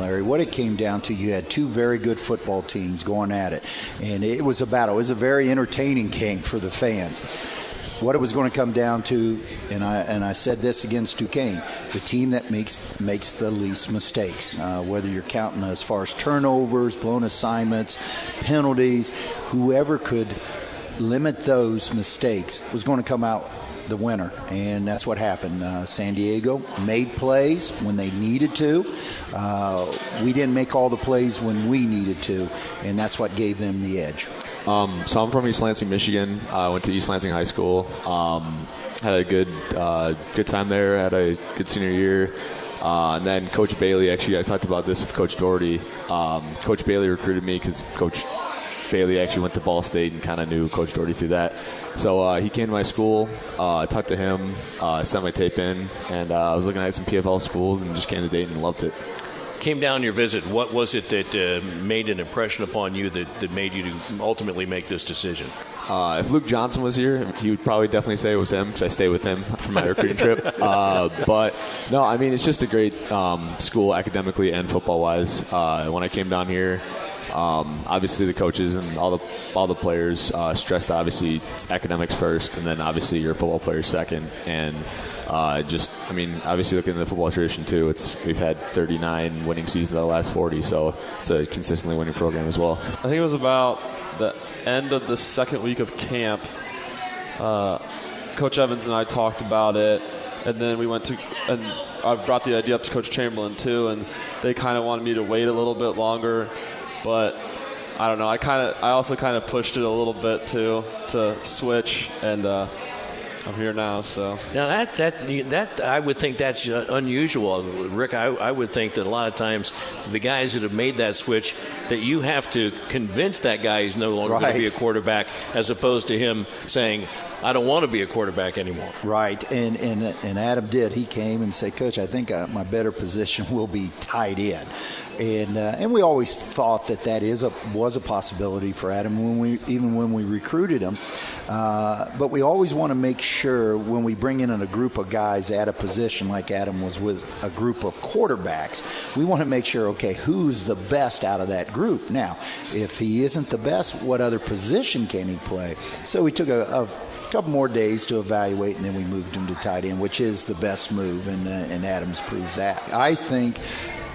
Larry. What it came down to, you had two very good football teams going at it. And it was a battle. It was a very entertaining game for the fans. What it was going to come down to, and I said this against Duquesne, the team that makes the least mistakes, whether you're counting as far as turnovers, blown assignments, penalties, whoever could limit those mistakes was going to come out the winner, and that's what happened. San Diego made plays when they needed to. We didn't make all the plays when we needed to, and that's what gave them the edge. So I'm from East Lansing, Michigan. I went to East Lansing High School. Had a good time there. Had a good senior year. And then Coach Bailey, actually, I talked about this with Coach Doherty. Coach Bailey recruited me because Coach Bailey actually went to Ball State and kind of knew Coach Doherty through that. So he came to my school. I talked to him, sent my tape in, and I was looking at some PFL schools and just came to Dayton and loved it. Came down your visit. What was it that made an impression upon you that made you to ultimately make this decision? If Luke Johnson was here, he would probably definitely say it was him because I stayed with him for my recruiting trip. But no, I mean, it's just a great school academically and football-wise. When I came down here, obviously the coaches and all the players stressed that obviously it's academics first, and then obviously your football players second. And obviously looking at the football tradition too, we've had 39 winning seasons out of the last 40, so it's a consistently winning program as well. I think it was about the end of the second week of camp. Coach Evans and I talked about it, and then and I brought the idea up to Coach Chamberlin too, and they kind of wanted me to wait a little bit longer, but I don't know. I also kind of pushed it a little bit too to switch, and I'm here now, so. Now that I would think that's unusual, Rick. I would think that a lot of times the guys that have made that switch, that you have to convince that guy he's no longer going to be a quarterback, as opposed to him saying, I don't want to be a quarterback anymore. Right, and Adam did. He came and said, Coach, I think my better position will be tight end. And we always thought that was a possibility for Adam when we recruited him. But we always want to make sure when we bring in a group of guys at a position like Adam was with a group of quarterbacks, we want to make sure, okay, who's the best out of that group? Now, if he isn't the best, what other position can he play? So we took a couple more days to evaluate, and then we moved him to tight end, which is the best move, and Adams proved that. I think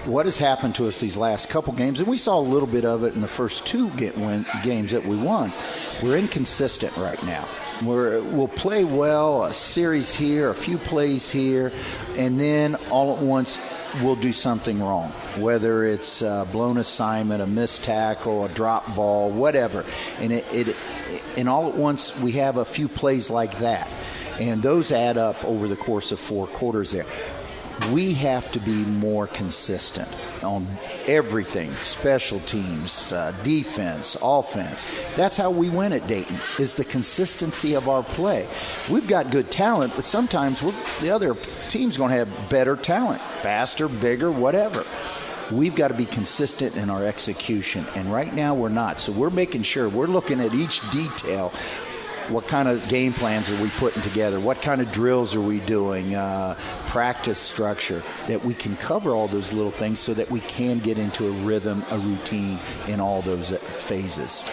what has happened to us these last couple games, and we saw a little bit of it in the first two games that we won, we're inconsistent right now. We'll play well, a series here, a few plays here, and then all at once we'll do something wrong, whether it's a blown assignment, a missed tackle, a drop ball, whatever. And all at once we have a few plays like that, and those add up over the course of 4 quarters there. We have to be more consistent on everything, special teams, defense, offense. That's how we win at Dayton, is the consistency of our play. We've got good talent, but sometimes the other team's going to have better talent, faster, bigger, whatever. We've got to be consistent in our execution, and right now we're not. So we're making sure we're looking at each detail. What kind of game plans are we putting together? What kind of drills are we doing? Practice structure, that we can cover all those little things so that we can get into a rhythm, a routine in all those phases.